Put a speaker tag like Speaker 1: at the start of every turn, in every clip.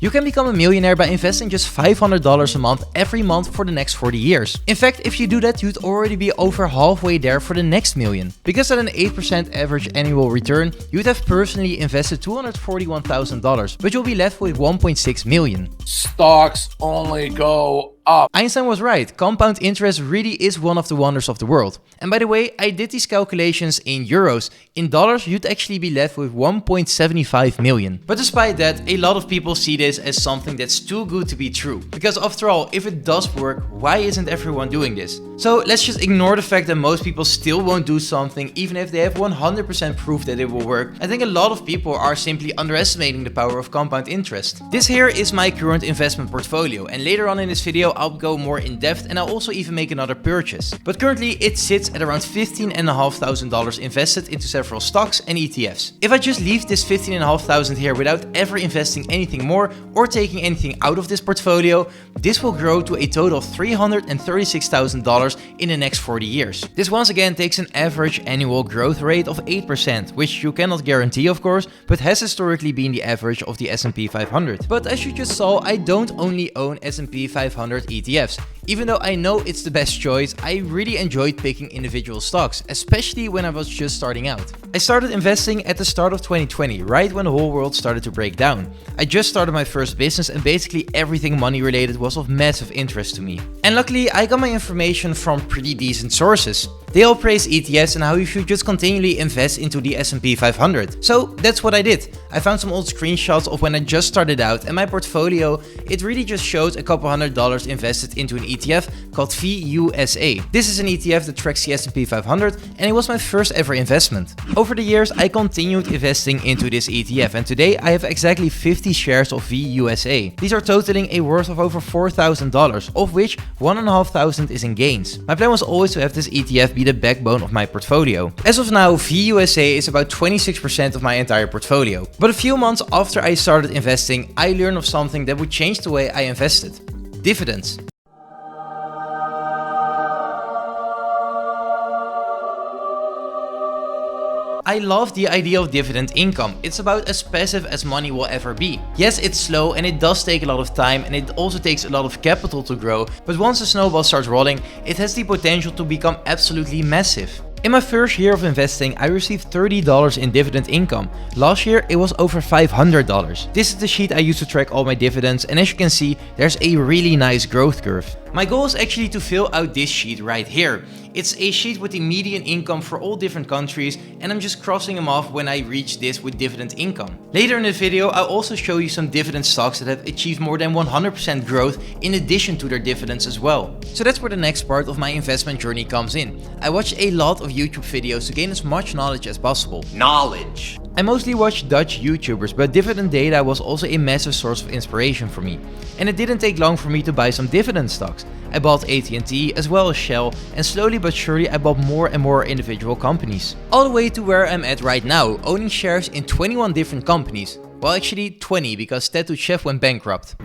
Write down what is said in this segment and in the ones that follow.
Speaker 1: You can become a millionaire by investing just $500 a month every month for the next 40 years. In fact, if you do that, you'd already be over halfway there for the next million. Because at an 8% average annual return, you'd have personally invested $241,000, but you'll be left with 1.6 million.
Speaker 2: Stocks only go up.
Speaker 1: Einstein was right, compound interest really is one of the wonders of the world. And by the way, I did these calculations in euros. In dollars, you'd actually be left with 1.75 million. But despite that, a lot of people see this as something that's too good to be true. Because after all, if it does work, why isn't everyone doing this? So let's just ignore the fact that most people still won't do something even if they have 100% proof that it will work. I think a lot of people are simply underestimating the power of compound interest. This here is my current investment portfolio, and later on in this video I'll go more in depth and I'll also even make another purchase. But currently it sits at around $15,500 invested into several stocks and ETFs. If I just leave this $15,500 here without ever investing anything more or taking anything out of this portfolio, this will grow to a total of $336,000 in the next 40 years. This once again takes an average annual growth rate of 8%, which you cannot guarantee of course, but has historically been the average of the S&P 500. But as you just saw, I don't only own S&P 500 ETFs. Even though I know it's the best choice, I really enjoyed picking individual stocks, especially when I was just starting out. I started investing at the start of 2020, right when the whole world started to break down. I just started my first business and basically everything money related was of massive interest to me. And luckily, I got my information from pretty decent sources. They all praise ETFs and how you should just continually invest into the S&P 500. So that's what I did. I found some old screenshots of when I just started out, and my portfolio, it really just showed a couple $100 invested into an ETF called VUSA. This is an ETF that tracks the S&P 500 and it was my first ever investment. Over the years I continued investing into this ETF and today I have exactly 50 shares of VUSA. These are totaling a worth of over $4,000, of which $1,500 is in gains. My plan was always to have this ETF be the backbone of my portfolio. As of now, VUSA is about 26% of my entire portfolio. But a few months after I started investing, I learned of something that would change the way I invested: dividends. I love the idea of dividend income. It's about as passive as money will ever be. Yes, it's slow and it does take a lot of time and it also takes a lot of capital to grow, but once the snowball starts rolling, it has the potential to become absolutely massive. In my first year of investing, I received $30 in dividend income. Last year, it was over $500. This is the sheet I use to track all my dividends, and as you can see, there's a really nice growth curve. My goal is actually to fill out this sheet right here. It's a sheet with the median income for all different countries, and I'm just crossing them off when I reach this with dividend income. Later in the video, I'll also show you some dividend stocks that have achieved more than 100% growth in addition to their dividends as well. So that's where the next part of my investment journey comes in. I watch a lot of YouTube videos to gain as much knowledge as possible. I mostly watch Dutch YouTubers, but dividend data was also a massive source of inspiration for me. And it didn't take long for me to buy some dividend stocks. I bought AT&T as well as Shell, and slowly but surely I bought more and more individual companies. All the way to where I'm at right now, owning shares in 21 different companies. Well, actually 20, because Tattoo Chef went bankrupt.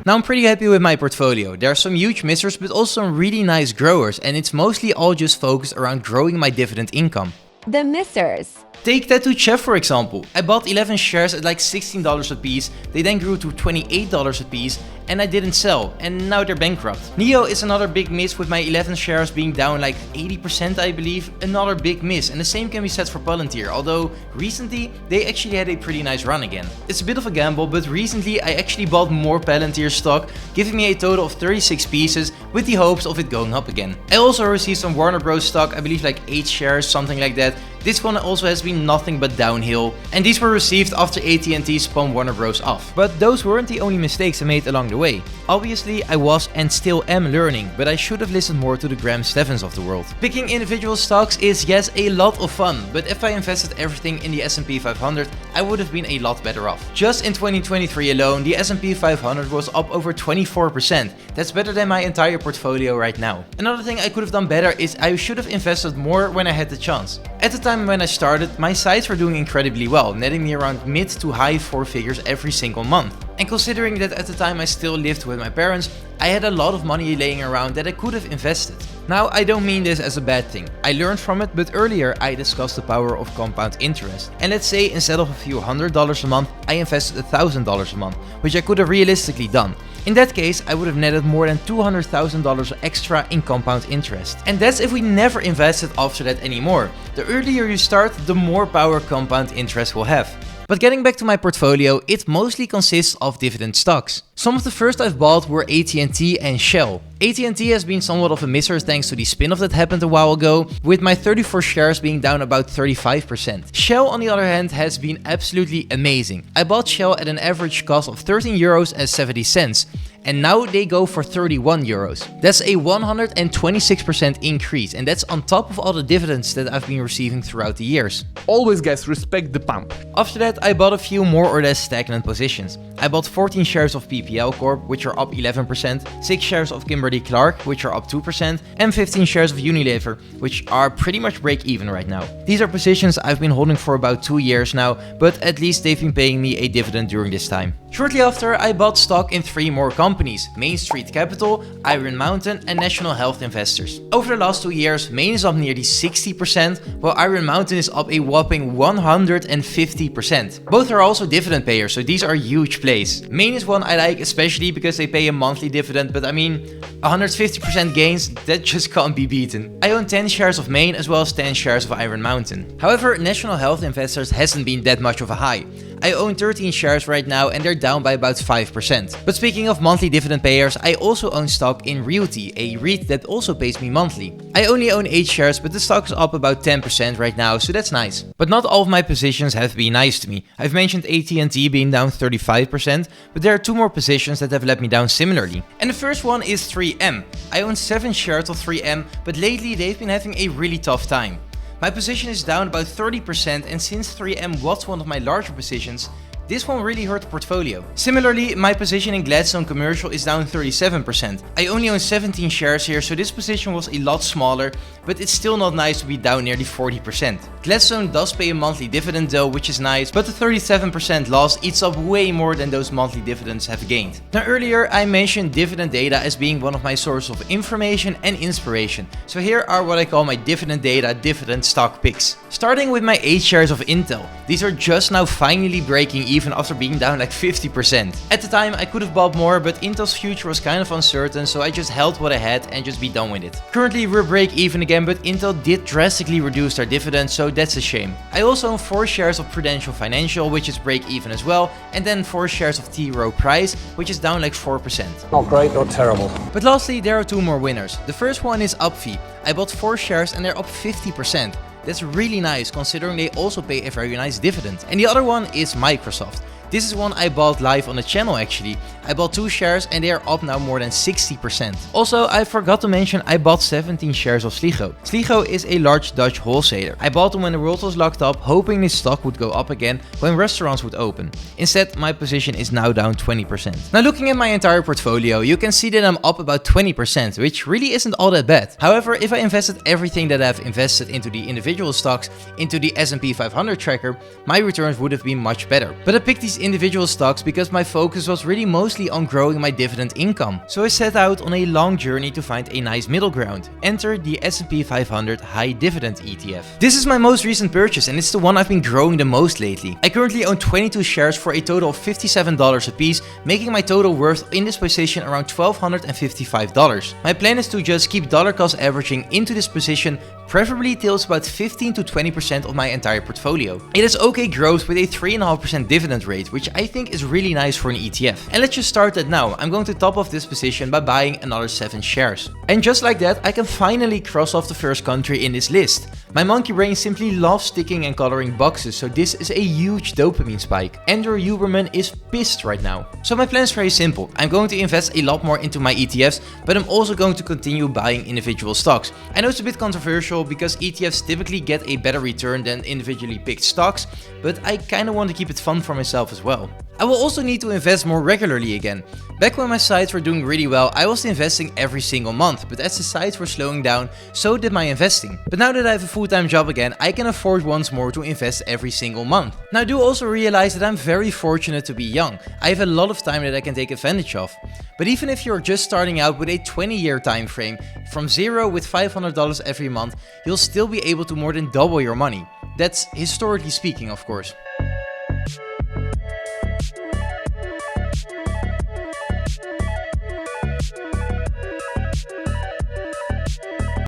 Speaker 1: Now I'm pretty happy with my portfolio. There are some huge missers but also some really nice growers, and it's mostly all just focused around growing my dividend income.
Speaker 3: The missers.
Speaker 1: Take Tattoo Chef for example. I bought 11 shares at like $16 a piece, they then grew to $28 a piece, and I didn't sell, and now they're bankrupt. NIO is another big miss, with my 11 shares being down like 80% I believe, another big miss, and the same can be said for Palantir, although recently they actually had a pretty nice run again. It's a bit of a gamble, but recently I actually bought more Palantir stock, giving me a total of 36 pieces with the hopes of it going up again. I also received some Warner Bros stock, I believe like 8 shares, something like that. This one also has been nothing but downhill, and these were received after AT&T spun Warner Bros off. But those weren't the only mistakes I made along the way. Obviously, I was and still am learning, but I should have listened more to the Graham Steffens of the world. Picking individual stocks is yes a lot of fun, but if I invested everything in the S&P 500, I would have been a lot better off. Just in 2023 alone, the S&P 500 was up over 24%. That's better than my entire portfolio right now. Another thing I could have done better is I should have invested more when I had the chance. At the time time when I started, my sites were doing incredibly well, netting me around mid to high 4 figures every single month. And considering that at the time I still lived with my parents, I had a lot of money laying around that I could have invested. Now, I don't mean this as a bad thing. I learned from it, but earlier I discussed the power of compound interest. And let's say instead of a few $100 a month, I invested $1,000 a month, which I could have realistically done. In that case, I would have netted more than $200,000 extra in compound interest. And that's if we never invested after that anymore. The earlier you start, the more power compound interest will have. But getting back to my portfolio, it mostly consists of dividend stocks. Some of the first I've bought were AT&T and Shell. AT&T has been somewhat of a misser thanks to the spin-off that happened a while ago, with my 34 shares being down about 35%. Shell, on the other hand, has been absolutely amazing. I bought Shell at an average cost of €13.70, and now they go for €31. That's a 126% increase, and that's on top of all the dividends that I've been receiving throughout the years.
Speaker 3: Always guys, respect the pump.
Speaker 1: After that, I bought a few more or less stagnant positions. I bought 14 shares of PPL Corp, which are up 11%, 6 shares of Kimberly-Clark, which are up 2%, and 15 shares of Unilever, which are pretty much break even right now. These are positions I've been holding for about 2 years now, but at least they've been paying me a dividend during this time. Shortly after, I bought stock in 3 more companies: Main Street Capital, Iron Mountain, and National Health Investors. Over the last 2 years, Main is up nearly 60%, while Iron Mountain is up a whopping 150%. Both are also dividend payers, so these are huge plays. Main is one I like especially because they pay a monthly dividend, but I mean, 150% gains, that just can't be beaten. I own 10 shares of Main as well as 10 shares of Iron Mountain. However, National Health Investors hasn't been that much of a high. I own 13 shares right now and they're down by about 5%. But speaking of monthly dividend payers, I also own stock in Realty, a REIT that also pays me monthly. I only own 8 shares, but the stock is up about 10% right now, so that's nice. But not all of my positions have been nice to me. I've mentioned AT&T being down 35%, but there are 2 more positions that have let me down similarly. And the first one is 3M. I own 7 shares of 3M, but lately they've been having a really tough time. My position is down about 30%, and since 3M was one of my larger positions, this one really hurt the portfolio. Similarly, my position in Gladstone Commercial is down 37%. I only own 17 shares here, so this position was a lot smaller, but it's still not nice to be down nearly 40%. Gladstone does pay a monthly dividend though, which is nice, but the 37% loss eats up way more than those monthly dividends have gained. Now earlier I mentioned dividend data as being one of my sources of information and inspiration, so here are what I call my dividend data dividend stock picks. Starting with my 8 shares of Intel. These are just now finally breaking even after being down like 50%. At the time I could have bought more, but Intel's future was kind of uncertain, so I just held what I had and just be done with it. Currently we're break even again, but Intel did drastically reduce their dividend, so that's a shame. I also own 4 shares of Prudential Financial, which is break even as well, and then 4 shares of T. Rowe Price, which is down like 4%.
Speaker 2: Not great, not terrible.
Speaker 1: But lastly, there are 2 more winners. The first one is Upfee. I bought 4 shares and they're up 50%. That's really nice considering they also pay a very nice dividend. And the other one is Microsoft. This is one I bought live on the channel actually. I bought 2 shares and they are up now more than 60%. Also, I forgot to mention I bought 17 shares of Sligo. Sligo is a large Dutch wholesaler. I bought them when the world was locked up, hoping this stock would go up again when restaurants would open. Instead, my position is now down 20%. Now looking at my entire portfolio, you can see that I'm up about 20%, which really isn't all that bad. However, if I invested everything that I've invested into the individual stocks, into the S&P 500 tracker, my returns would have been much better. But I picked these individual stocks because my focus was really mostly on growing my dividend income. So I set out on a long journey to find a nice middle ground. Enter the S&P 500 High Dividend ETF. This is my most recent purchase and it's the one I've been growing the most lately. I currently own 22 shares for a total of $57 a piece, making my total worth in this position around $1,255. My plan is to just keep dollar cost averaging into this position, preferably till it's about 15 to 20% of my entire portfolio. It is okay growth with a 3.5% dividend rate, which I think is really nice for an ETF. And let's just start that now. I'm going to top off this position by buying another 7 shares. And just like that, I can finally cross off the first country in this list. My monkey brain simply loves ticking and coloring boxes, so this is a huge dopamine spike. Andrew Huberman is pissed right now. So my plan is very simple. I'm going to invest a lot more into my ETFs, but I'm also going to continue buying individual stocks. I know it's a bit controversial because ETFs typically get a better return than individually picked stocks, but I kinda want to keep it fun for myself as well. I will also need to invest more regularly again. Back when my sites were doing really well, I was investing every single month, but as the sites were slowing down, so did my investing. But now that I have a full-time job again, I can afford once more to invest every single month. Now do also realize that I'm very fortunate to be young. I have a lot of time that I can take advantage of. But even if you're just starting out with a 20-year time frame, from zero with $500 every month, you'll still be able to more than double your money. That's historically speaking, of course.